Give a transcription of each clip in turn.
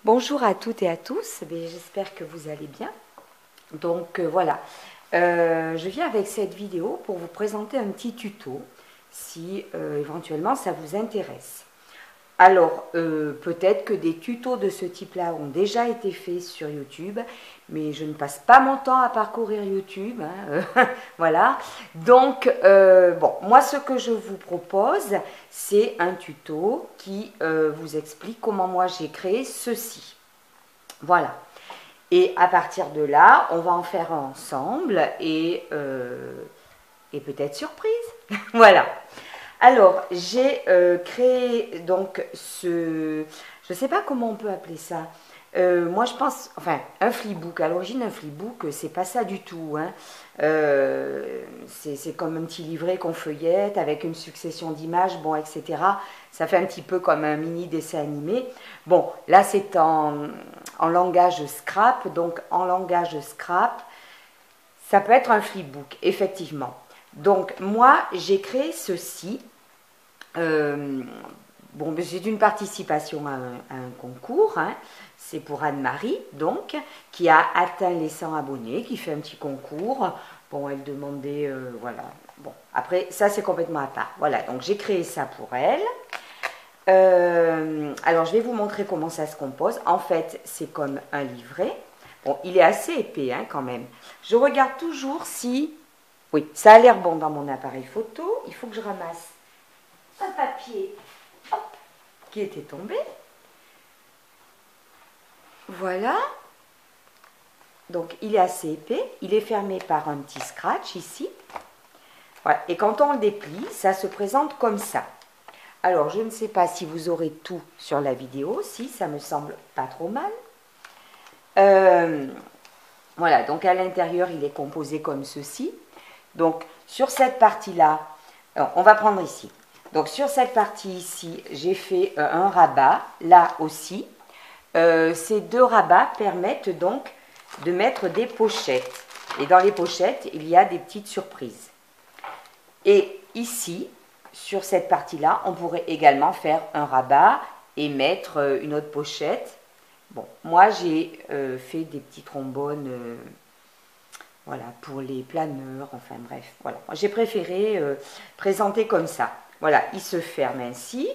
Bonjour à toutes et à tous, j'espère que vous allez bien. Voilà, je viens avec cette vidéo pour vous présenter un petit tuto si éventuellement ça vous intéresse. Alors, peut-être que des tutos de ce type-là ont déjà été faits sur YouTube, mais je ne passe pas mon temps à parcourir YouTube, hein, voilà. Bon, moi ce que je vous propose, c'est un tuto qui vous explique comment moi j'ai créé ceci. Voilà. Et à partir de là, on va en faire un ensemble et peut-être surprise. Voilà. Alors, j'ai créé donc je ne sais pas comment on peut appeler ça. Moi, je pense, enfin, un flipbook. À l'origine, un flipbook, c'est pas ça du tout, hein. C'est comme un petit livret qu'on feuillette avec une succession d'images, bon, etc. Ça fait un petit peu comme un mini dessin animé. Bon, là, c'est en langage scrap. Donc, en langage scrap, ça peut être un flipbook, effectivement. Donc, moi, j'ai créé ceci. Bon, c'est une participation à un concours, hein. C'est pour Anne-Marie, donc, qui a atteint les 100 abonnés, qui fait un petit concours. Bon, elle demandait, voilà. Bon, après, ça, c'est complètement à part. Voilà, donc j'ai créé ça pour elle. Alors, je vais vous montrer comment ça se compose. En fait, c'est comme un livret. Bon, il est assez épais, hein, quand même. Je regarde toujours si... Oui, ça a l'air bon dans mon appareil photo. Il faut que je ramasse un papier, hop, qui était tombé. Voilà. Donc, il est assez épais. Il est fermé par un petit scratch ici. Voilà. Et quand on le déplie, ça se présente comme ça. Alors, je ne sais pas si vous aurez tout sur la vidéo. Si, ça me semble pas trop mal. Voilà. Donc, à l'intérieur, il est composé comme ceci. Donc, sur cette partie-là, on va prendre ici. Donc, sur cette partie ici, j'ai fait un rabat, là aussi. Ces deux rabats permettent donc de mettre des pochettes. Et dans les pochettes, il y a des petites surprises. Et ici, sur cette partie-là, on pourrait également faire un rabat et mettre une autre pochette. Bon, moi, j'ai fait des petits trombones... voilà, pour les planeurs, enfin bref, voilà. J'ai préféré présenter comme ça. Voilà, il se ferme ainsi.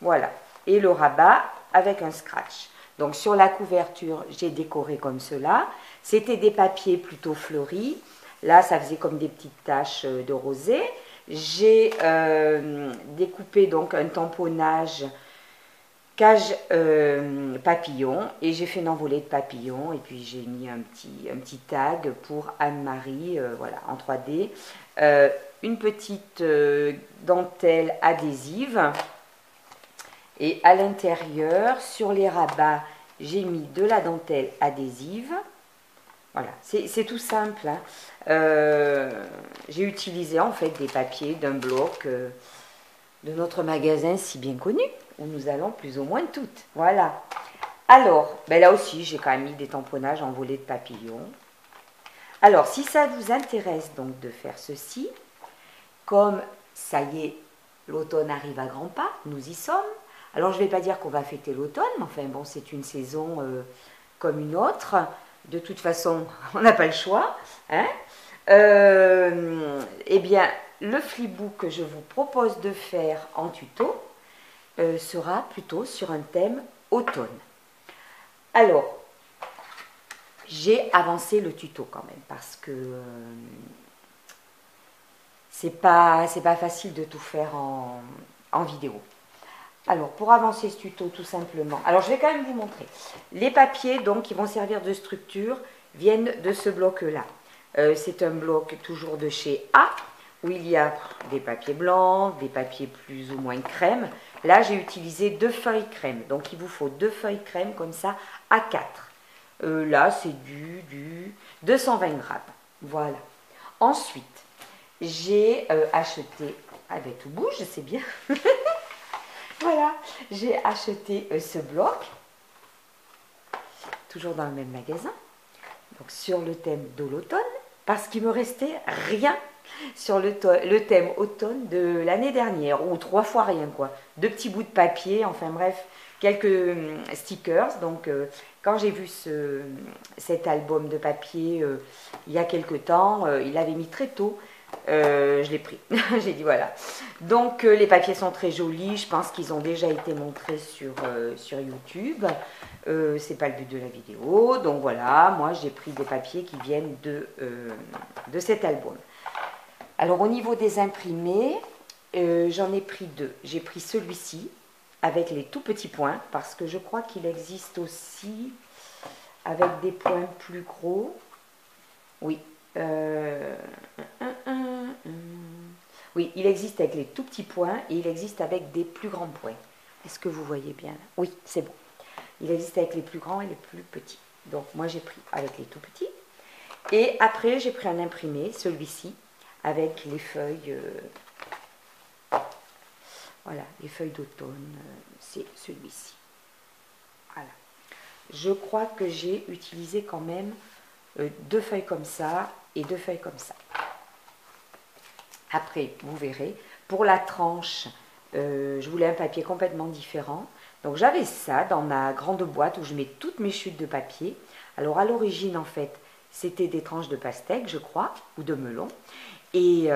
Voilà, et le rabat avec un scratch. Donc sur la couverture, j'ai décoré comme cela. C'était des papiers plutôt fleuris. Là, ça faisait comme des petites taches de rosée. J'ai découpé donc un tamponnage cage papillon et j'ai fait une envolée de papillons et puis j'ai mis un petit tag pour Anne-Marie, voilà, en 3D. Une petite dentelle adhésive et à l'intérieur, sur les rabats, j'ai mis de la dentelle adhésive. Voilà, c'est tout simple, hein. J'ai utilisé en fait des papiers d'un bloc de notre magasin si bien connu, où nous allons plus ou moins toutes. Voilà. Alors, ben là aussi, j'ai quand même mis des tamponnages envolés de papillons. Alors, si ça vous intéresse donc de faire ceci, comme ça y est, l'automne arrive à grands pas, nous y sommes. Alors, je ne vais pas dire qu'on va fêter l'automne, mais enfin, bon, c'est une saison comme une autre. De toute façon, on n'a pas le choix, hein. Eh bien, le flipbook que je vous propose de faire en tuto sera plutôt sur un thème automne. Alors, j'ai avancé le tuto quand même parce que c'est pas facile de tout faire en vidéo. Alors, pour avancer ce tuto, tout simplement, alors je vais quand même vous montrer. Les papiers, donc, qui vont servir de structure, viennent de ce bloc-là. C'est un bloc toujours de chez A, où il y a des papiers blancs, des papiers plus ou moins crème. Là, j'ai utilisé 2 feuilles crème. Donc, il vous faut 2 feuilles crème comme ça, à 4. Là, c'est du 220 grammes. Voilà. Ensuite, j'ai acheté... Ah ben, tout bouge, c'est bien. Voilà, j'ai acheté ce bloc, toujours dans le même magasin, donc sur le thème de l'automne, parce qu'il me restait rien sur le thème automne de l'année dernière, ou 3 fois rien quoi. 2 petits bouts de papier, enfin bref, quelques stickers. Donc quand j'ai vu cet album de papier il y a quelque temps, il avait mis très tôt, je l'ai pris. J'ai dit voilà. Donc les papiers sont très jolis, je pense qu'ils ont déjà été montrés sur YouTube. C'est pas le but de la vidéo, donc voilà, moi j'ai pris des papiers qui viennent de cet album. Alors au niveau des imprimés, j'en ai pris 2. J'ai pris celui-ci avec les tout petits points, parce que je crois qu'il existe aussi avec des points plus gros. Oui. Oui, il existe avec les tout petits points et il existe avec des plus grands points. Est-ce que vous voyez bien? Oui, c'est bon. Il existe avec les plus grands et les plus petits. Donc moi j'ai pris avec les tout petits. Et après j'ai pris un imprimé, celui-ci, avec les feuilles, voilà, les feuilles d'automne, c'est celui-ci. Voilà. Je crois que j'ai utilisé quand même 2 feuilles comme ça et 2 feuilles comme ça. Après, vous verrez, pour la tranche, je voulais un papier complètement différent. Donc j'avais ça dans ma grande boîte où je mets toutes mes chutes de papier. Alors à l'origine, en fait, c'était des tranches de pastèque, je crois, ou de melon. Et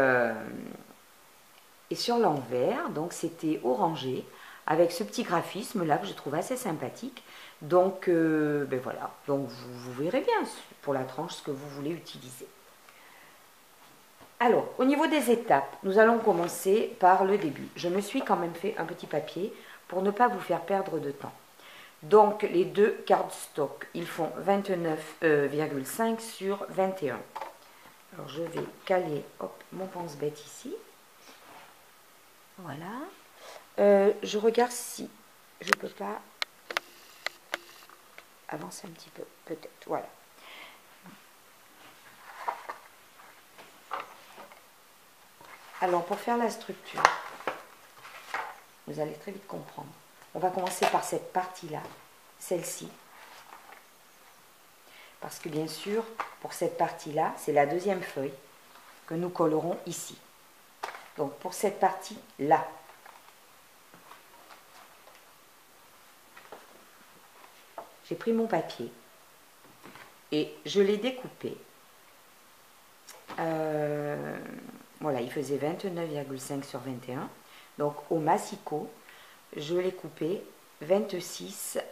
sur l'envers, donc c'était orangé, avec ce petit graphisme là que je trouve assez sympathique. Donc ben voilà, donc vous verrez bien pour la tranche ce que vous voulez utiliser. Alors, au niveau des étapes, nous allons commencer par le début. Je me suis quand même fait un petit papier pour ne pas vous faire perdre de temps. Donc, les 2 cardstock, ils font 29,5 sur 21. Alors, je vais caler mon pense-bête ici. Voilà. Je regarde si je peux pas avancer un petit peu, peut-être. Voilà. Alors, pour faire la structure, vous allez très vite comprendre. On va commencer par cette partie-là, celle-ci. Parce que bien sûr, pour cette partie-là, c'est la 2e feuille que nous collerons ici. Donc, pour cette partie-là, j'ai pris mon papier et je l'ai découpé. Voilà, il faisait 29,5 sur 21. Donc, au massicot, je l'ai coupé 26,5.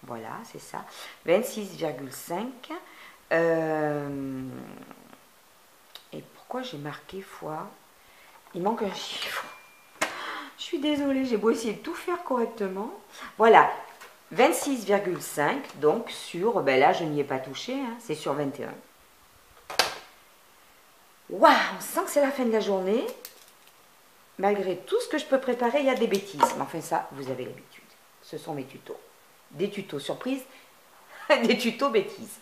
Voilà, c'est ça. 26,5. Et pourquoi j'ai marqué fois? Il manque un chiffre. Je suis désolée, j'ai beau essayer de tout faire correctement. Voilà, 26,5, donc sur, ben là je n'y ai pas touché, hein, c'est sur 21. Waouh, on sent que c'est la fin de la journée. Malgré tout ce que je peux préparer, il y a des bêtises. Mais enfin ça, vous avez l'habitude. Ce sont mes tutos. Des tutos surprises, des tutos bêtises.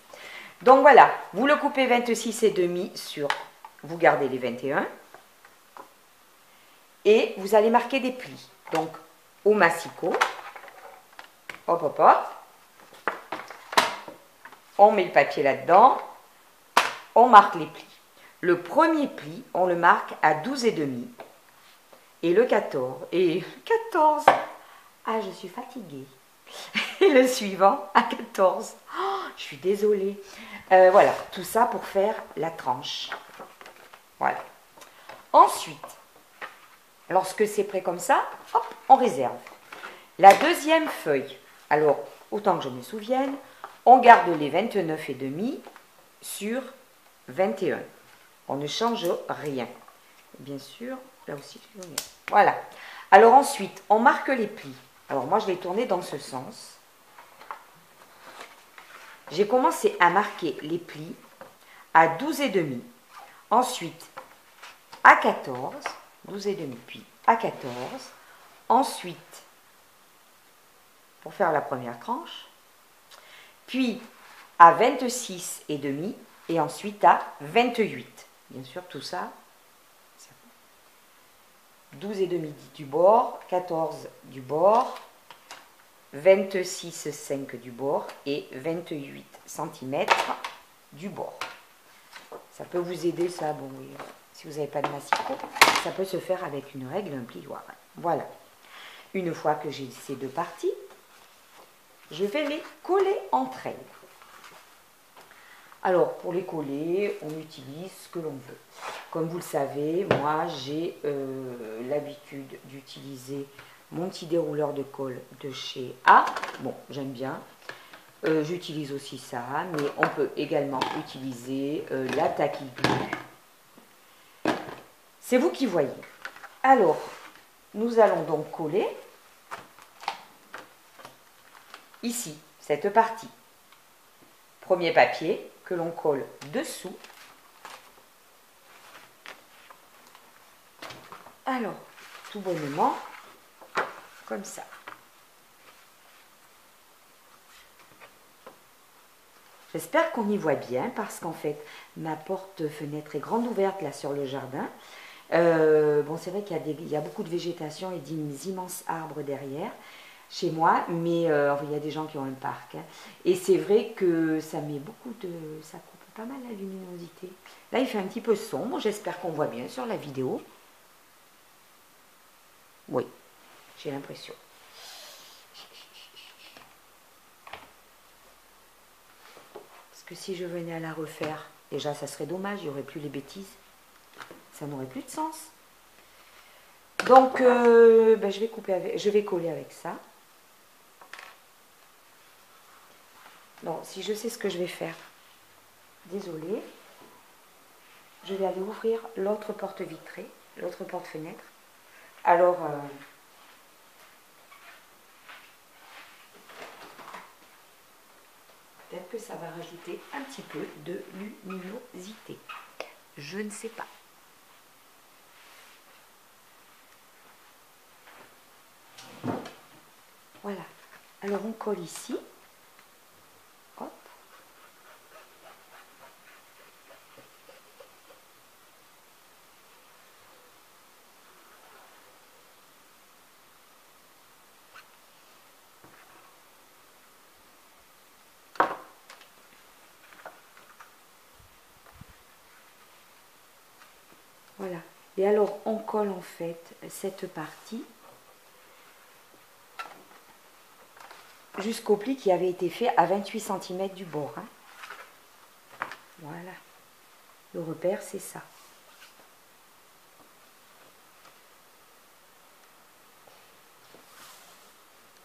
Donc voilà, vous le coupez 26,5 sur, vous gardez les 21. Et vous allez marquer des plis. Donc au massicot, hop hop hop, on met le papier là-dedans, on marque les plis. Le premier pli, on le marque à 12,5 et le 14, ah je suis fatiguée, et le suivant à 14, oh, je suis désolée. Voilà, tout ça pour faire la tranche. Voilà. Ensuite, lorsque c'est prêt comme ça, hop, on réserve. La 2e feuille, alors autant que je me souvienne, on garde les 29,5 sur 21. On ne change rien. Bien sûr, là aussi, voilà. Alors ensuite, on marque les plis. Alors moi, je l'ai tourné dans ce sens. J'ai commencé à marquer les plis à 12,5. Ensuite, à 14, 12,5, puis à 14. Ensuite, pour faire la première tranche, puis à 26,5 et ensuite à 28. Bien sûr, tout ça, 12,5 du bord, 14 du bord, 26,5 du bord et 28 cm du bord. Ça peut vous aider, ça, bon, oui, si vous n'avez pas de massicot, ça peut se faire avec une règle, un plioir. Voilà. Une fois que j'ai ces deux parties, je vais les coller entre elles. Alors, pour les coller, on utilise ce que l'on veut. Comme vous le savez, moi, j'ai l'habitude d'utiliser mon petit dérouleur de colle de chez A. Bon, j'aime bien. J'utilise aussi ça, mais on peut également utiliser la Tacky Glue. C'est vous qui voyez. Alors, nous allons donc coller ici, cette partie. Premier papier que l'on colle dessous. Alors, tout bonnement, comme ça. J'espère qu'on y voit bien parce qu'en fait, ma porte-fenêtre est grande ouverte là sur le jardin. Bon, c'est vrai qu'il y a beaucoup de végétation et d'immenses arbres derrière chez moi, mais il y a des gens qui ont un parc. Hein. Et c'est vrai que ça met ça coupe pas mal la luminosité. Là, il fait un petit peu sombre, j'espère qu'on voit bien sur la vidéo. Oui, j'ai l'impression. Parce que si je venais à la refaire, déjà ça serait dommage, il n'y aurait plus les bêtises. Ça n'aurait plus de sens. Donc, je vais coller avec ça. Donc, si je sais ce que je vais faire, désolée, je vais aller ouvrir l'autre porte vitrée, l'autre porte-fenêtre. Alors, peut-être que ça va rajouter un petit peu de luminosité. Je ne sais pas. Voilà. Alors, on colle ici. Hop. Voilà. Et alors, on colle en fait cette partie jusqu'au pli qui avait été fait à 28 cm du bord. Hein. Voilà. Le repère, c'est ça.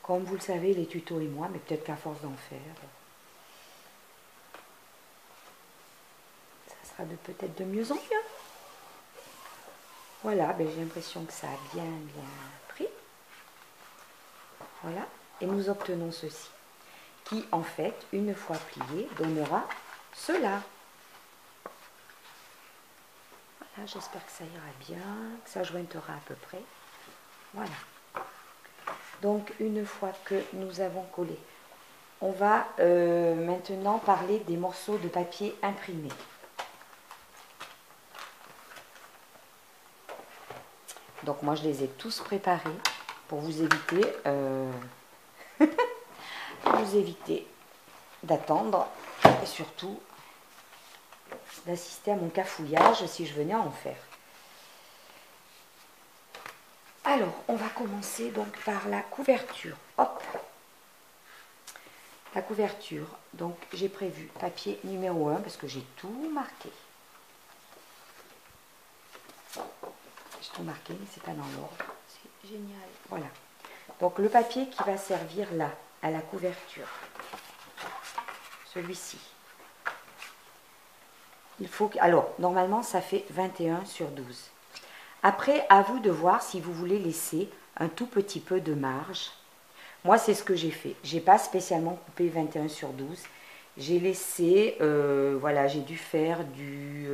Comme vous le savez, les tutos et moi, mais peut-être qu'à force d'en faire, ça sera peut-être de mieux en mieux. Voilà, ben, j'ai l'impression que ça a bien pris. Voilà, et nous obtenons ceci, qui en fait, une fois plié, donnera cela. Voilà, j'espère que ça ira bien, que ça jointera à peu près. Voilà. Donc, une fois que nous avons collé, on va maintenant parler des morceaux de papier imprimé. Donc, moi, je les ai tous préparés pour vous éviter, d'attendre et surtout d'assister à mon cafouillage si je venais à en faire. Alors, on va commencer donc par la couverture. Hop! La couverture, donc j'ai prévu papier numéro 1 parce que j'ai tout marqué. J'ai tout marqué, mais c'est pas dans l'ordre. C'est génial. Voilà. Donc le papier qui va servir là, à la couverture. Celui-ci. Il faut que... Alors, normalement, ça fait 21 sur 12. Après, à vous de voir si vous voulez laisser un tout petit peu de marge. Moi, c'est ce que j'ai fait. Je n'ai pas spécialement coupé 21 sur 12. J'ai laissé, voilà, j'ai dû faire du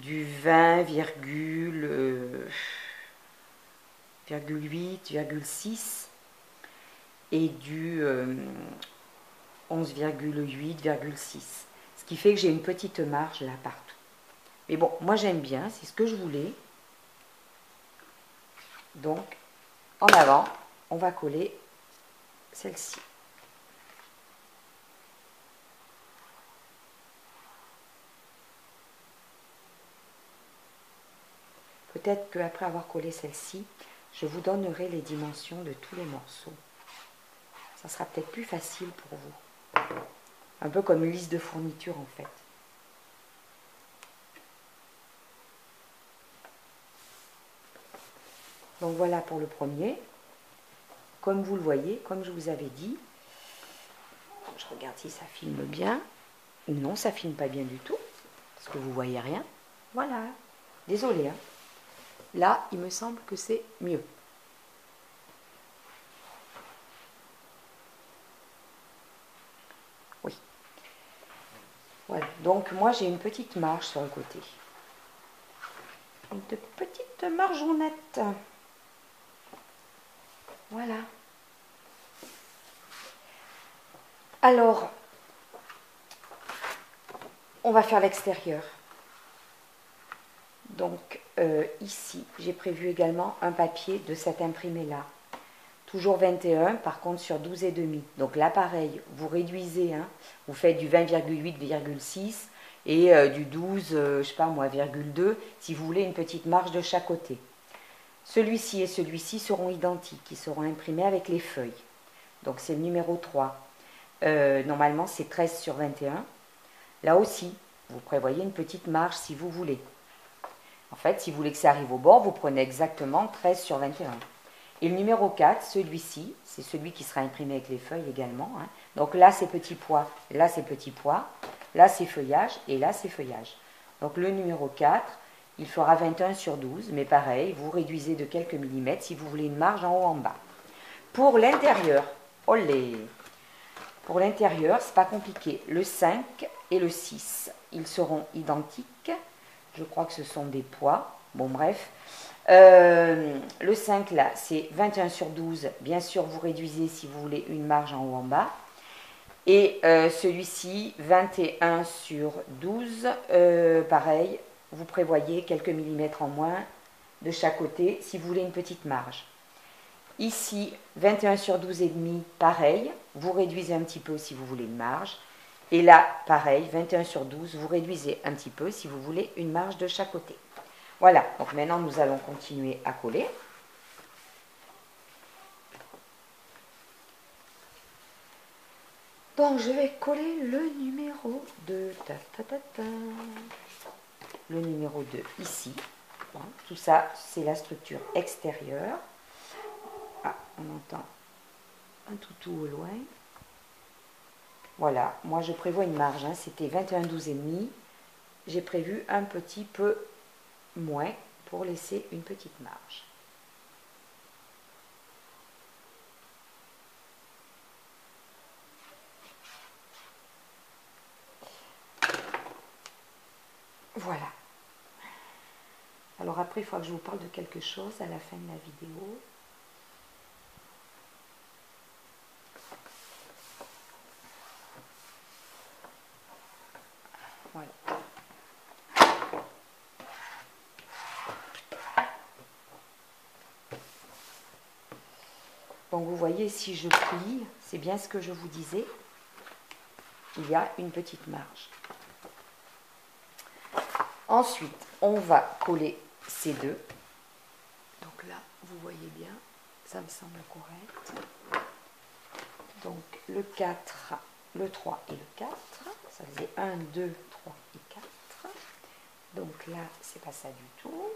20,8,6 et du 11,8,6. Ce qui fait que j'ai une petite marge là partout. Mais bon, moi j'aime bien, c'est ce que je voulais. Donc, en avant, on va coller celle-ci. peut-être qu'après avoir collé celle-ci, je vous donnerai les dimensions de tous les morceaux. Ça sera peut-être plus facile pour vous. Un peu comme une liste de fournitures en fait. Donc voilà pour le premier. Comme vous le voyez, comme je vous avais dit, je regarde si ça filme bien. Non, ça filme pas bien du tout, parce que vous voyez rien. Voilà. Désolée. Hein. Là, il me semble que c'est mieux. Oui. Voilà. Donc moi, j'ai une petite marge sur le côté. Une petite margeonnette. Voilà. Alors, on va faire l'extérieur. Donc, ici, j'ai prévu également un papier de cet imprimé-là. Toujours 21, par contre sur 12,5. Donc là, pareil, vous réduisez, hein, vous faites du 20,8,6 et du 12, je sais pas moi, 2, si vous voulez une petite marge de chaque côté. Celui-ci et celui-ci seront identiques, ils seront imprimés avec les feuilles. Donc c'est le numéro 3. Normalement, c'est 13 sur 21. Là aussi, vous prévoyez une petite marge si vous voulez. En fait, si vous voulez que ça arrive au bord, vous prenez exactement 13 sur 21. Et le numéro 4, celui-ci, c'est celui qui sera imprimé avec les feuilles également. Hein. Donc là, c'est petit pois, là, c'est petit pois, là, c'est feuillage, et là, c'est feuillage. Donc le numéro 4, il fera 21 sur 12, mais pareil, vous réduisez de quelques millimètres si vous voulez une marge en haut en bas. Pour l'intérieur, olé! Pour l'intérieur, c'est pas compliqué. Le 5 et le 6, ils seront identiques. Je crois que ce sont des pois. Bon, bref. Le 5 là, c'est 21 sur 12. Bien sûr, vous réduisez si vous voulez une marge en haut en bas. Et celui-ci, 21 sur 12, pareil, vous prévoyez quelques millimètres en moins de chaque côté si vous voulez une petite marge. Ici, 21 sur 12 et demi, pareil, vous réduisez un petit peu si vous voulez une marge. Et là, pareil, 21 sur 12, vous réduisez un petit peu si vous voulez une marge de chaque côté. Voilà, donc maintenant nous allons continuer à coller. Donc je vais coller le numéro 2. Le numéro 2 ici. Tout ça, c'est la structure extérieure. Ah, on entend un toutou au loin. Voilà, moi je prévois une marge, hein, c'était 21, 12 et demi. J'ai prévu un petit peu moins pour laisser une petite marge. Voilà. Alors après, il faut que je vous parle de quelque chose à la fin de la vidéo. Voilà. Donc vous voyez, si je plie, c'est bien ce que je vous disais, il y a une petite marge. Ensuite, on va coller ces deux. Donc là, vous voyez bien, ça me semble correct. Donc le 4, le 3 et le 4, ça faisait 1, 2, 3 et 4. Donc là, c'est pas ça du tout.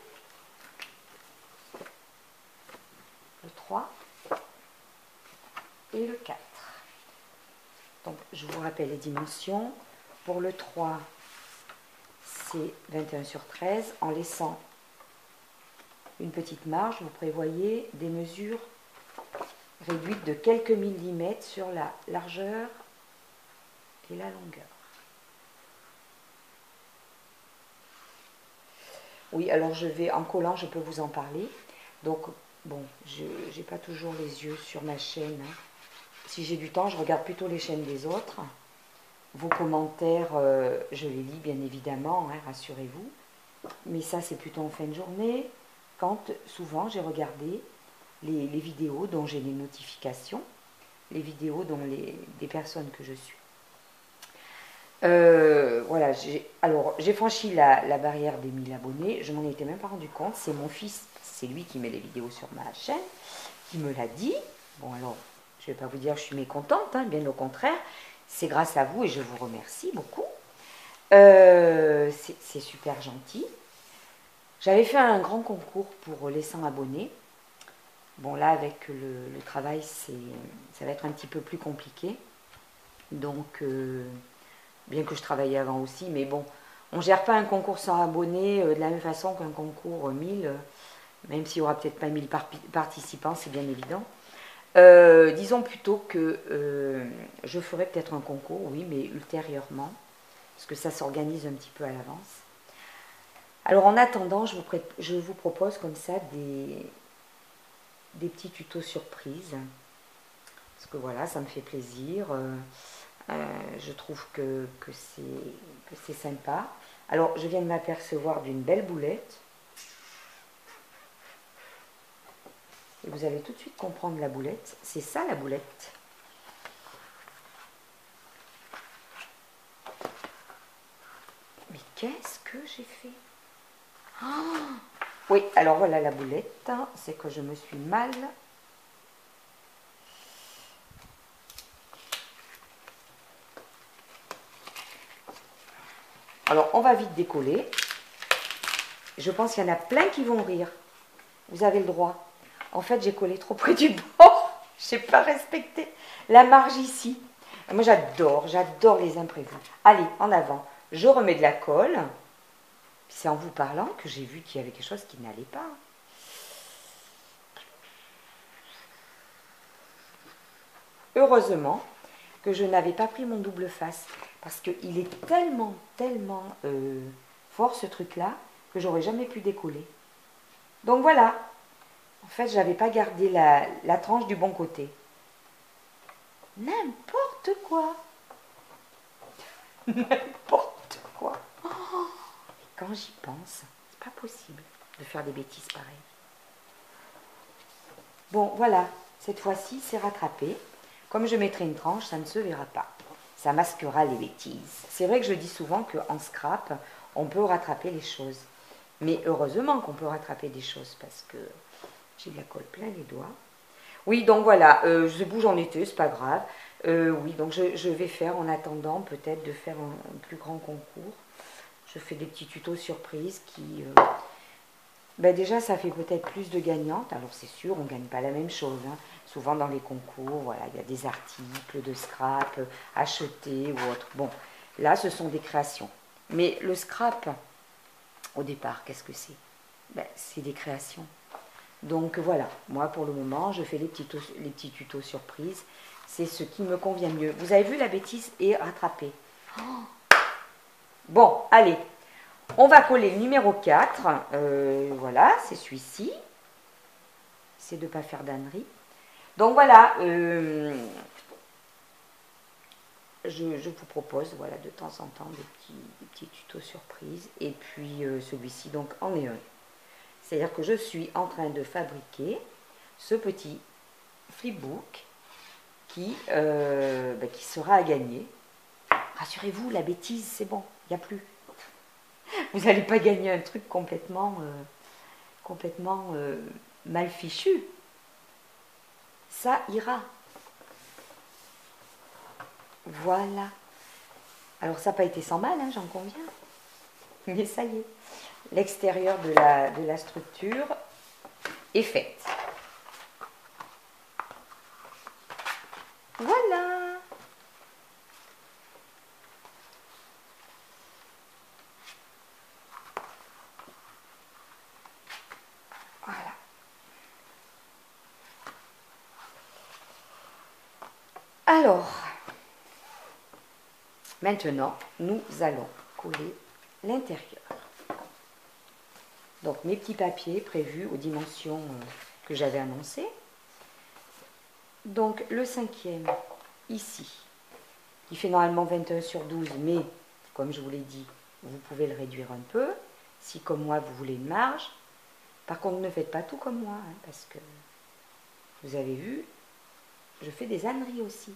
Le 3 et le 4. Donc je vous rappelle les dimensions. Pour le 3, c'est 21 sur 13. En laissant une petite marge, vous prévoyez des mesures réduites de quelques millimètres sur la largeur et la longueur. Oui, alors je vais, en collant, je peux vous en parler. Donc, bon, je n'ai pas toujours les yeux sur ma chaîne. Si j'ai du temps, je regarde plutôt les chaînes des autres. Vos commentaires, je les lis bien évidemment, hein, rassurez-vous. Mais ça, c'est plutôt en fin de journée, quand souvent j'ai regardé les vidéos dont j'ai les notifications, les vidéos dont des personnes que je suis. Voilà, alors j'ai franchi la barrière des 1000 abonnés, je m'en étais même pas rendu compte, c'est mon fils, c'est lui qui met les vidéos sur ma chaîne, qui me l'a dit. Bon alors, je vais pas vous dire que je suis mécontente, hein, bien au contraire, c'est grâce à vous et je vous remercie beaucoup. C'est super gentil. J'avais fait un grand concours pour les 100 abonnés. Bon là avec le travail, ça va être un petit peu plus compliqué. Donc... bien que je travaillais avant aussi, mais bon, on ne gère pas un concours sans abonnés de la même façon qu'un concours 1000, même s'il n'y aura peut-être pas 1000 participants, c'est bien évident. Disons plutôt que je ferai peut-être un concours, oui, mais ultérieurement, parce que ça s'organise un petit peu à l'avance. Alors en attendant, je vous propose comme ça des petits tutos surprises, parce que voilà, ça me fait plaisir. Je trouve que c'est sympa. Alors, je viens de m'apercevoir d'une belle boulette. Et vous allez tout de suite comprendre la boulette. C'est ça la boulette. Mais qu'est-ce que j'ai fait? Oh, oui, alors voilà la boulette. C'est que je me suis mal... Alors, on va vite décoller. Je pense qu'il y en a plein qui vont rire. Vous avez le droit. En fait, j'ai collé trop près du bord. Je n'ai pas respecté la marge ici. Moi, j'adore les imprévus. Allez, en avant. Je remets de la colle. C'est en vous parlant que j'ai vu qu'il y avait quelque chose qui n'allait pas. Heureusement que je n'avais pas pris mon double face. Parce qu'il est tellement fort ce truc-là que j'aurais jamais pu décoller. Donc voilà. En fait, je n'avais pas gardé la tranche du bon côté. N'importe quoi. N'importe quoi. Oh, et quand j'y pense, c'est pas possible de faire des bêtises pareilles. Bon, voilà. Cette fois-ci, c'est rattrapé. Comme je mettrai une tranche, ça ne se verra pas. Ça masquera les bêtises. C'est vrai que je dis souvent qu'en scrap, on peut rattraper les choses. Mais heureusement qu'on peut rattraper des choses parce que j'ai de la colle plein les doigts. Oui, donc voilà, je bouge en été, c'est pas grave. Oui, donc je vais faire en attendant peut-être de faire un plus grand concours. Je fais des petits tutos surprises qui... ben déjà, ça fait peut-être plus de gagnantes. Alors c'est sûr, on ne gagne pas la même chose. Hein. Souvent dans les concours, voilà, il y a des articles de scrap achetés ou autres. Bon, là, ce sont des créations. Mais le scrap, au départ, qu'est-ce que c'est? Ben, c'est des créations. Donc voilà, moi pour le moment, je fais les petits tutos surprises. C'est ce qui me convient mieux. Vous avez vu, la bêtise est rattrapée. Oh. Bon, allez, on va coller le numéro 4. Voilà, c'est celui-ci. C'est de ne pas faire d'ânerie. Donc voilà, je vous propose voilà, de temps en temps des petits tutos surprises. Et puis celui-ci donc en est un. C'est-à-dire que je suis en train de fabriquer ce petit flipbook qui sera à gagner. Rassurez-vous, la bêtise, c'est bon, il n'y a plus. Vous n'allez pas gagner un truc complètement mal fichu. Ça ira. Voilà. Alors ça n'a pas été sans mal, hein, j'en conviens. Mais ça y est. L'extérieur de la structure est faite. Voilà. Voilà. Alors, maintenant, nous allons coller l'intérieur. Donc, mes petits papiers prévus aux dimensions que j'avais annoncées. Donc, le 5e, ici, il fait normalement 21 sur 12, mais, comme je vous l'ai dit, vous pouvez le réduire un peu, si comme moi, vous voulez une marge. Par contre, ne faites pas tout comme moi, hein, parce que, vous avez vu, je fais des âneries aussi.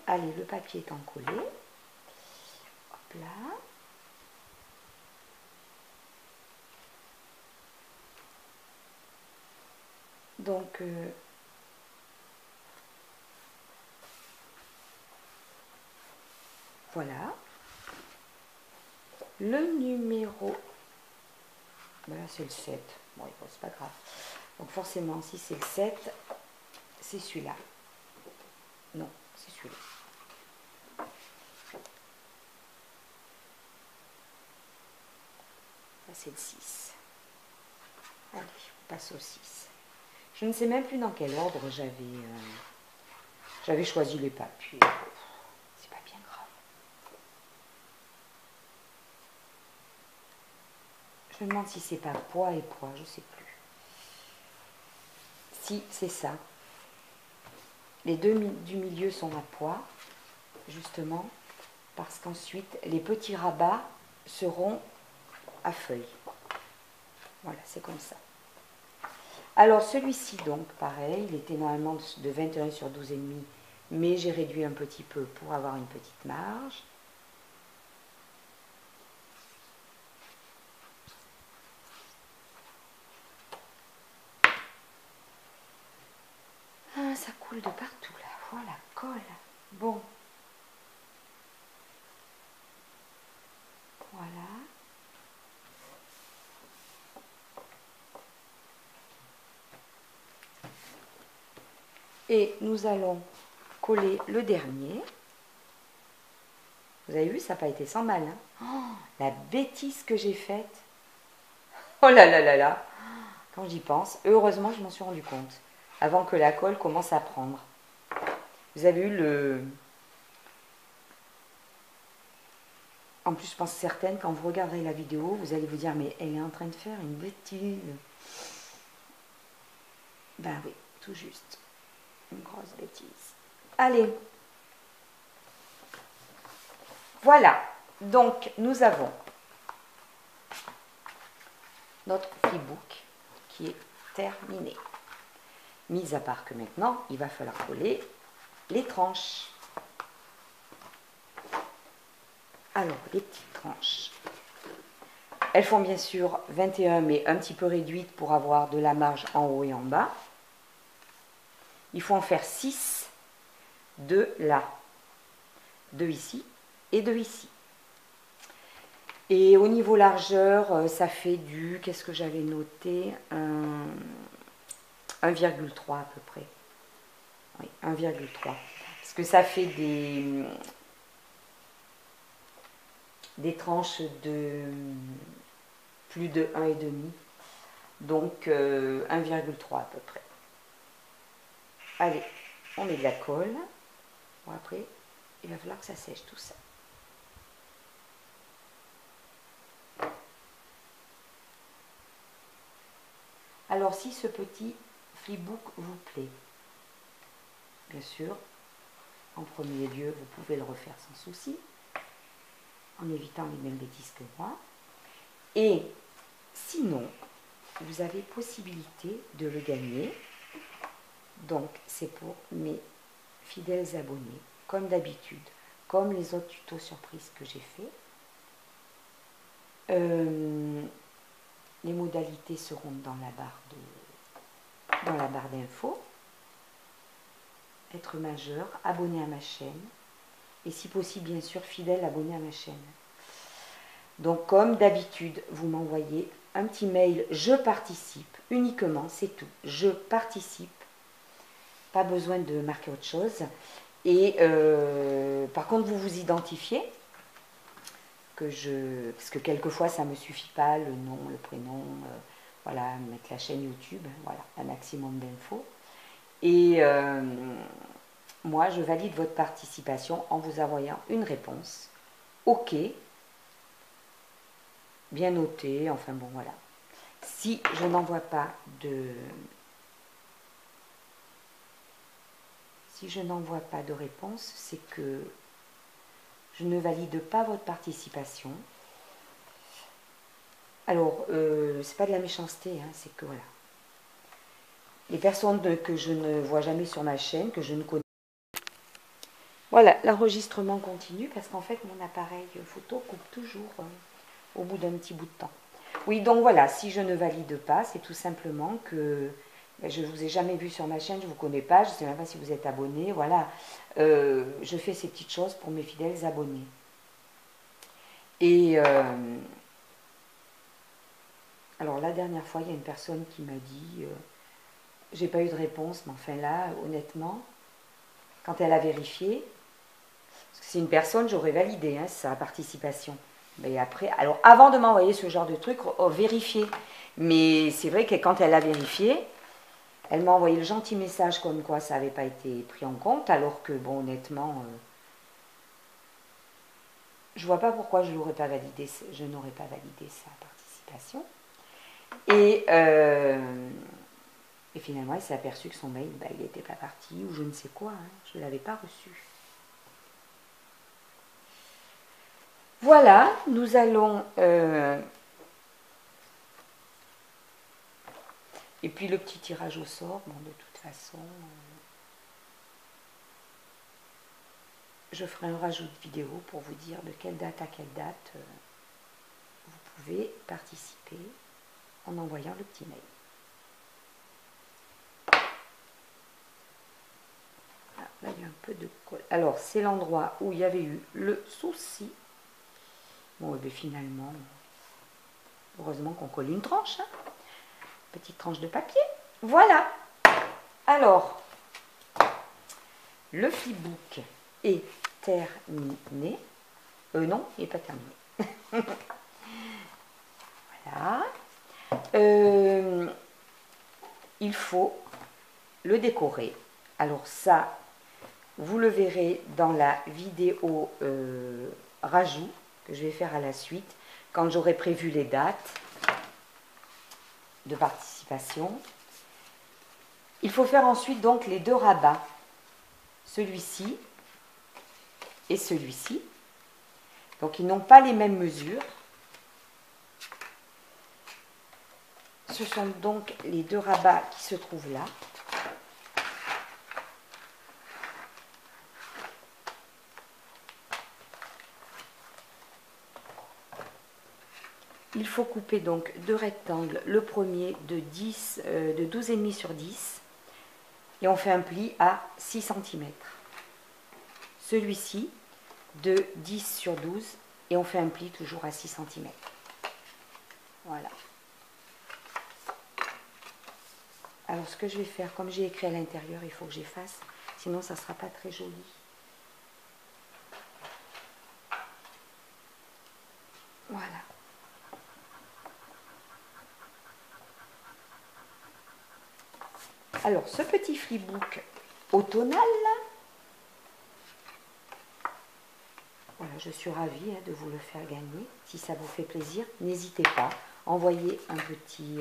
Allez, le papier est encollé. Hop là. Donc, voilà. Le numéro, voilà, c'est le 7. Bon, c'est pas grave. Donc forcément, si c'est le 7, c'est celui-là. Non, c'est celui-là. Là, c'est le 6. Allez, on passe au 6. Je ne sais même plus dans quel ordre j'avais choisi les papiers. C'est pas bien grave. Je me demande si c'est par poids et poids, je ne sais plus. Si, c'est ça. Les deux du milieu sont à poids, justement, parce qu'ensuite, les petits rabats seront à feuilles. Voilà, c'est comme ça. Alors, celui-ci, donc, pareil, il était normalement de 21 sur 12,5, mais j'ai réduit un petit peu pour avoir une petite marge. Ah, ça coule de partout, là. Voilà, colle. Bon. Voilà. Et nous allons coller le dernier. Vous avez vu, ça n'a pas été sans mal. Hein. Oh, la bêtise que j'ai faite. Oh là là là là. Quand j'y pense, heureusement je m'en suis rendu compte. Avant que la colle commence à prendre. Vous avez eu le... En plus, je pense certaines, quand vous regarderez la vidéo, vous allez vous dire, mais elle est en train de faire une bêtise. Ben oui, tout juste. Une grosse bêtise. Allez. Voilà. Donc, nous avons notre flipbook qui est terminé. Mis à part que maintenant, il va falloir coller les tranches. Alors, les petites tranches. Elles font bien sûr 21, mais un petit peu réduites pour avoir de la marge en haut et en bas. Il faut en faire 6 de là, 2 ici et 2 ici. Et au niveau largeur, ça fait du, qu'est-ce que j'avais noté, 1,3 à peu près. Oui, 1,3. Parce que ça fait des tranches de plus de 1,5. Donc 1,3 à peu près. Allez, on met de la colle. Bon, après, il va falloir que ça sèche tout ça. Alors, si ce petit flipbook vous plaît, bien sûr, en premier lieu, vous pouvez le refaire sans souci, en évitant les mêmes bêtises que moi. Et sinon, vous avez possibilité de le gagner. Donc, c'est pour mes fidèles abonnés, comme d'habitude, comme les autres tutos surprises que j'ai fait. Les modalités seront dans la barre d'infos. Être majeur, abonné à ma chaîne, et si possible, bien sûr, fidèle abonné à ma chaîne. Donc, comme d'habitude, vous m'envoyez un petit mail, je participe, uniquement, c'est tout, je participe, pas besoin de marquer autre chose. Et par contre, vous vous identifiez, parce que quelquefois, ça ne me suffit pas, le nom, le prénom, voilà, mettre la chaîne YouTube, voilà, un maximum d'infos. Et moi, je valide votre participation en vous envoyant une réponse. OK, bien noté, enfin bon, voilà. Si je n'envoie pas de... Si je n'envoie pas de réponse, c'est que je ne valide pas votre participation. Alors, c'est pas de la méchanceté, hein, c'est que voilà. Les personnes que je ne vois jamais sur ma chaîne, que je ne connais pas, Voilà, l'enregistrement continue parce qu'en fait mon appareil photo coupe toujours au bout d'un petit bout de temps. Oui, donc voilà, si je ne valide pas, c'est tout simplement que je ne vous ai jamais vu sur ma chaîne, je ne vous connais pas, je ne sais même pas si vous êtes abonné, voilà. Je fais ces petites choses pour mes fidèles abonnés. Et alors la dernière fois, il y a une personne qui m'a dit, j'ai pas eu de réponse, mais enfin là, honnêtement, quand elle a vérifié, parce que c'est une personne, j'aurais validé sa participation. Mais après, alors avant de m'envoyer ce genre de truc, vérifier. Mais c'est vrai que quand elle a vérifié, elle m'a envoyé le gentil message comme quoi ça n'avait pas été pris en compte, alors que, bon, honnêtement, je vois pas pourquoi je n'aurais pas validé sa participation. Et finalement, elle s'est aperçue que son mail, il n'était pas parti, ou je ne sais quoi, je ne l'avais pas reçu. Voilà, nous allons... et puis le petit tirage au sort, bon, de toute façon... je ferai un rajout de vidéo pour vous dire de quelle date à quelle date vous pouvez participer en envoyant le petit mail. Là, il y a un peu de colle. Alors, c'est l'endroit où il y avait eu le souci. Bon, et bien finalement, heureusement qu'on colle une tranche. Petite tranche de papier. Voilà. Alors, le flipbook est terminé. Non, il n'est pas terminé. Voilà. Il faut le décorer. Alors ça, vous le verrez dans la vidéo rajout que je vais faire à la suite, quand j'aurai prévu les dates de participation. Il faut faire ensuite donc les deux rabats, celui-ci et celui-ci. Donc ils n'ont pas les mêmes mesures. Ce sont donc les deux rabats qui se trouvent là. Il faut couper donc deux rectangles, le premier de 12,5 sur 10 et on fait un pli à 6 cm. Celui-ci de 10 sur 12 et on fait un pli toujours à 6 cm. Voilà. Alors ce que je vais faire, comme j'ai écrit à l'intérieur, il faut que j'efface, sinon ça ne sera pas très joli. Voilà. Alors ce petit flipbook automnal là, voilà, je suis ravie de vous le faire gagner. Si ça vous fait plaisir, n'hésitez pas, envoyez un petit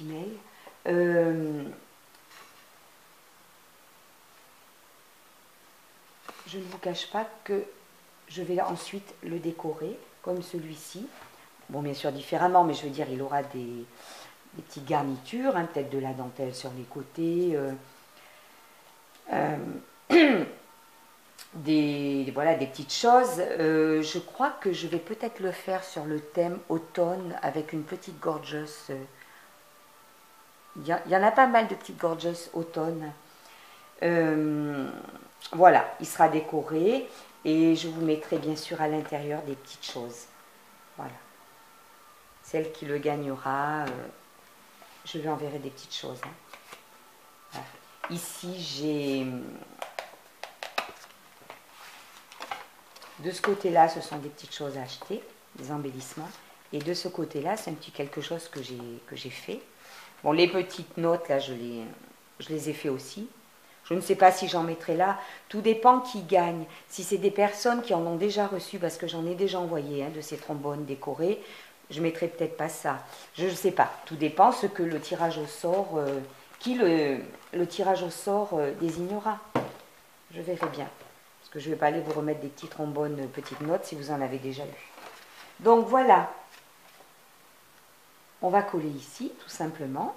mail. Je ne vous cache pas que je vais ensuite le décorer comme celui-ci. Bon, bien sûr différemment, mais je veux dire, il aura des petites garnitures, peut-être de la dentelle sur les côtés, voilà, des petites choses. Je crois que je vais peut-être le faire sur le thème automne avec une petite gorgeous. Il y en a pas mal de petites gorgeous automne. Voilà, il sera décoré et je vous mettrai bien sûr à l'intérieur des petites choses. Voilà. Celle qui le gagnera, je lui enverrai des petites choses. Voilà. Ici, j'ai... De ce côté-là, ce sont des petites choses à acheter, des embellissements. Et de ce côté-là, c'est un petit quelque chose que j'ai fait. Bon, les petites notes, là, je les ai fait aussi. Je ne sais pas si j'en mettrai là. Tout dépend qui gagne. Si c'est des personnes qui en ont déjà reçu, parce que j'en ai déjà envoyé de ces trombones décorés, je ne mettrai peut-être pas ça. Je ne sais pas. Tout dépend ce que le tirage au sort, le tirage au sort désignera. Je verrai bien. Parce que je ne vais pas aller vous remettre des petits trombones, petites notes, si vous en avez déjà eu. Donc voilà. On va coller ici, tout simplement.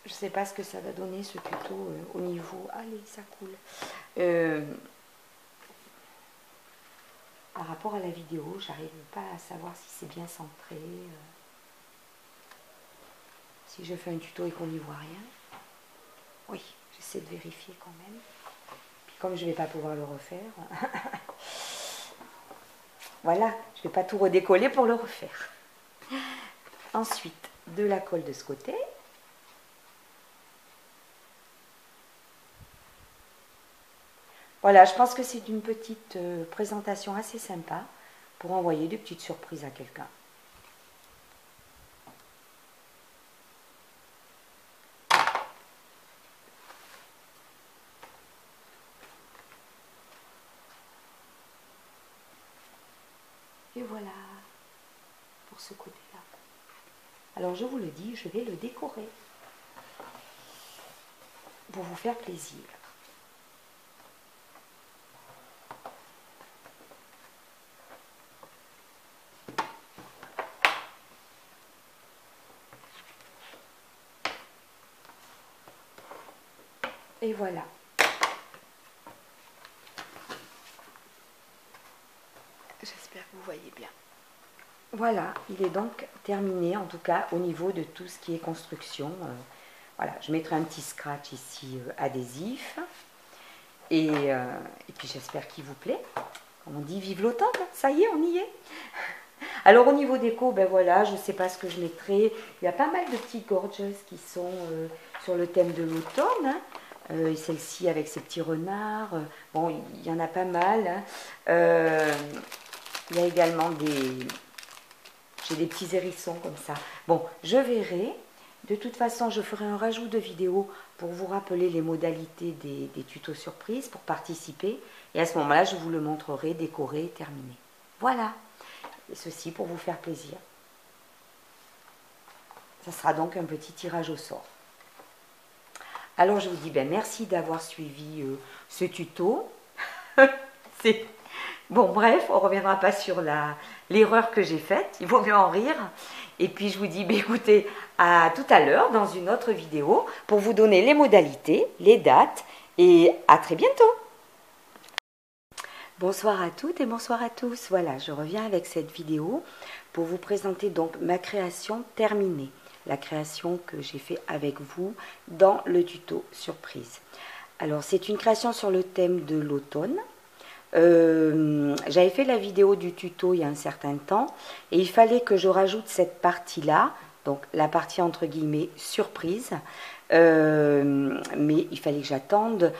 Je ne sais pas ce que ça va donner ce tuto au niveau... Allez, ça coule. Par rapport à la vidéo, j'arrive pas à savoir si c'est bien centré. Si je fais un tuto et qu'on n'y voit rien. Oui, j'essaie de vérifier quand même. Puis comme je ne vais pas pouvoir le refaire... Voilà, je ne vais pas tout redécoller pour le refaire. Ensuite, de la colle de ce côté. Voilà, je pense que c'est une petite présentation assez sympa pour envoyer des petites surprises à quelqu'un. Et voilà, pour ce côté-là. Alors je vous le dis, je vais le décorer pour vous faire plaisir. Et voilà. J'espère que vous voyez bien. Voilà, il est donc terminé, en tout cas au niveau de tout ce qui est construction. Voilà, je mettrai un petit scratch ici adhésif. Et puis j'espère qu'il vous plaît. Comme on dit, vive l'automne, ça y est, on y est. Alors au niveau déco, ben voilà, je ne sais pas ce que je mettrai. Il y a pas mal de petites gorgeous qui sont sur le thème de l'automne. Hein. Celle-ci avec ses petits renards. Bon, il y en a pas mal. Hein. Il y a également j'ai des petits hérissons comme ça. Bon, je verrai. De toute façon, je ferai un rajout de vidéo pour vous rappeler les modalités des tutos surprises pour participer. Et à ce moment-là, je vous le montrerai décoré et terminé. Voilà. Et ceci pour vous faire plaisir. Ça sera donc un petit tirage au sort. Alors, je vous dis merci d'avoir suivi ce tuto. Bon, bref, on ne reviendra pas sur l'erreur que j'ai faite. Il vaut mieux en rire. Et puis, je vous dis, écoutez, à tout à l'heure dans une autre vidéo pour vous donner les modalités, les dates et à très bientôt. Bonsoir à toutes et bonsoir à tous. Voilà, je reviens avec cette vidéo pour vous présenter donc ma création terminée. La création que j'ai fait avec vous dans le tuto surprise. Alors, c'est une création sur le thème de l'automne. J'avais fait la vidéo du tuto il y a un certain temps et il fallait que je rajoute cette partie-là, donc la partie entre guillemets surprise, mais il fallait que j'attende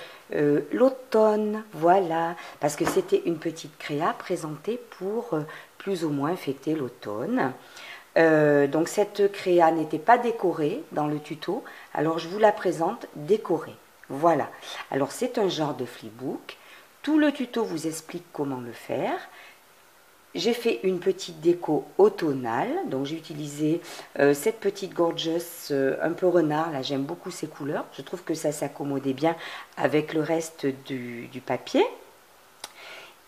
l'automne, voilà, parce que c'était une petite créa présentée pour plus ou moins fêter l'automne. Donc cette créa n'était pas décorée dans le tuto, alors je vous la présente décorée. Voilà, alors c'est un genre de flipbook. Tout le tuto vous explique comment le faire. J'ai fait une petite déco automnale, donc j'ai utilisé cette petite gorgeous un peu renard, là j'aime beaucoup ces couleurs, je trouve que ça s'accommodait bien avec le reste du papier.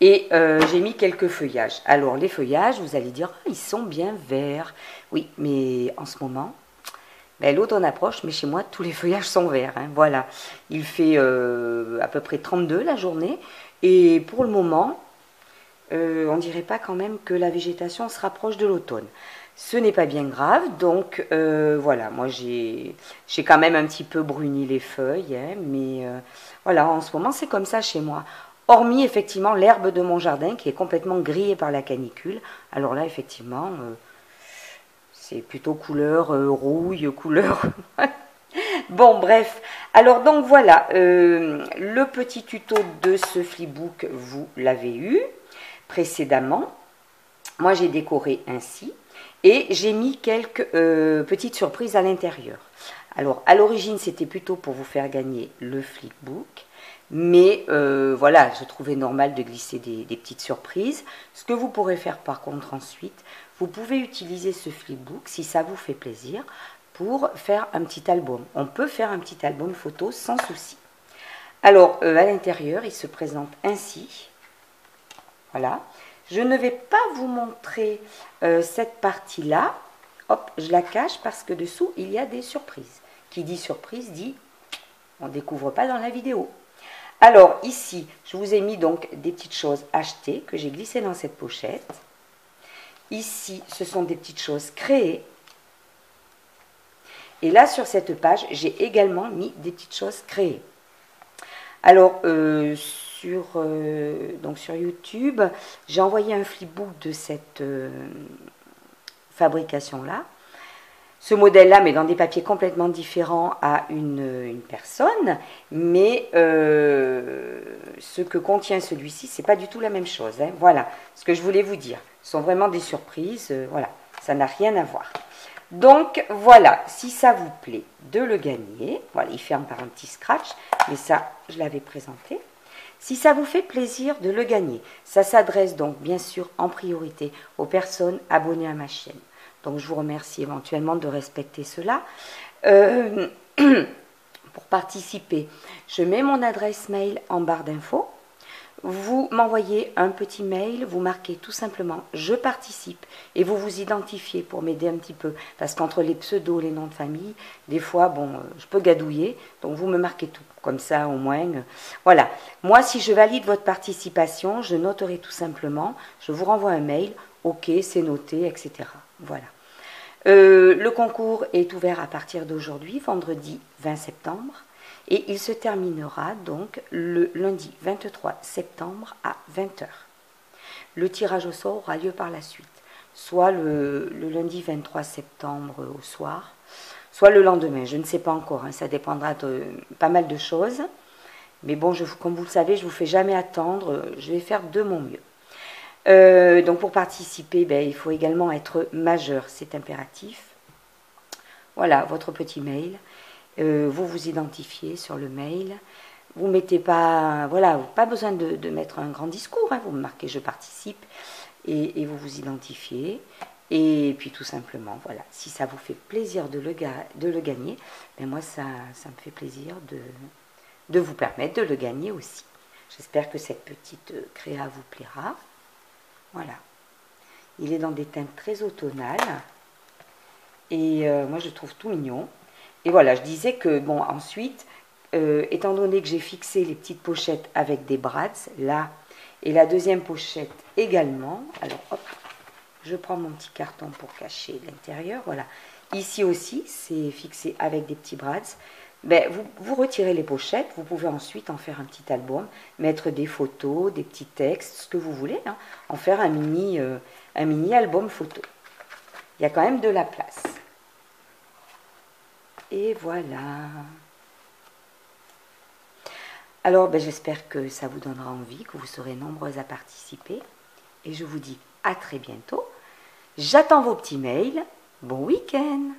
Et j'ai mis quelques feuillages. Alors les feuillages, vous allez dire, ils sont bien verts. Oui, mais en ce moment, l'automne approche, mais chez moi, tous les feuillages sont verts. Hein, voilà, il fait à peu près 32 la journée. Et pour le moment, on dirait pas quand même que la végétation se rapproche de l'automne. Ce n'est pas bien grave, donc voilà, moi j'ai quand même un petit peu bruni les feuilles, hein, mais voilà, en ce moment c'est comme ça chez moi. Hormis effectivement l'herbe de mon jardin qui est complètement grillée par la canicule. Alors là, effectivement, c'est plutôt couleur rouille, couleur... Bon, bref. Alors, donc voilà, le petit tuto de ce flipbook, vous l'avez eu précédemment. Moi, j'ai décoré ainsi et j'ai mis quelques petites surprises à l'intérieur. Alors, à l'origine, c'était plutôt pour vous faire gagner le flipbook. Mais voilà, je trouvais normal de glisser des petites surprises. Ce que vous pourrez faire par contre ensuite, vous pouvez utiliser ce flipbook si ça vous fait plaisir pour faire un petit album. On peut faire un petit album photo sans souci. Alors, à l'intérieur, il se présente ainsi. Voilà. Je ne vais pas vous montrer cette partie-là. Hop, je la cache parce que dessous, il y a des surprises Qui dit surprise dit on ne découvre pas dans la vidéo. Alors ici, je vous ai mis donc des petites choses achetées que j'ai glissées dans cette pochette. Ici, ce sont des petites choses créées. Et là, sur cette page, j'ai également mis des petites choses créées. Alors, sur YouTube, j'ai envoyé un flipbook de cette fabrication-là. Ce modèle-là, mais dans des papiers complètement différents, à une personne. Mais ce que contient celui-ci, c'est pas du tout la même chose. Hein. Voilà ce que je voulais vous dire. Ce sont vraiment des surprises. Voilà, ça n'a rien à voir. Donc, voilà, si ça vous plaît de le gagner. Voilà, il ferme par un petit scratch. Mais ça, je l'avais présenté. Si ça vous fait plaisir de le gagner, ça s'adresse donc bien sûr en priorité aux personnes abonnées à ma chaîne. Donc je vous remercie éventuellement de respecter cela. Pour participer, je mets mon adresse mail en barre d'infos. Vous m'envoyez un petit mail, vous marquez tout simplement « Je participe » et vous vous identifiez pour m'aider un petit peu. Parce qu'entre les pseudos, les noms de famille, des fois, bon, je peux gadouiller. Donc vous me marquez tout, comme ça au moins. Voilà. Moi, si je valide votre participation, je noterai tout simplement, je vous renvoie un mail, « Ok, c'est noté, etc. » Voilà. Le concours est ouvert à partir d'aujourd'hui, vendredi 20 septembre. Et il se terminera donc le lundi 23 septembre à 20 h. Le tirage au sort aura lieu par la suite, soit le lundi 23 septembre au soir, soit le lendemain. Je ne sais pas encore, hein, ça dépendra de pas mal de choses. Mais bon, comme vous le savez, je ne vous fais jamais attendre, je vais faire de mon mieux. Donc pour participer, ben, il faut également être majeur, c'est impératif. Voilà, votre petit mail. Vous vous identifiez sur le mail, vous mettez pas, voilà, pas besoin de mettre un grand discours, hein, vous marquez je participe et vous vous identifiez et puis tout simplement, voilà, si ça vous fait plaisir de le gagner, ben moi ça me fait plaisir de vous permettre de le gagner aussi. J'espère que cette petite créa vous plaira. Voilà, il est dans des teintes très automnales et moi je trouve tout mignon. Et voilà, je disais que, bon, ensuite, étant donné que j'ai fixé les petites pochettes avec des brads, là, et la deuxième pochette également, alors, hop, je prends mon petit carton pour cacher l'intérieur, voilà. Ici aussi, c'est fixé avec des petits brads. Ben, vous retirez les pochettes, vous pouvez ensuite en faire un petit album, mettre des photos, des petits textes, ce que vous voulez, hein, en faire un mini album photo. Il y a quand même de la place. Et voilà. Alors, ben, j'espère que ça vous donnera envie, que vous serez nombreuses à participer. Et je vous dis à très bientôt. J'attends vos petits mails. Bon week-end!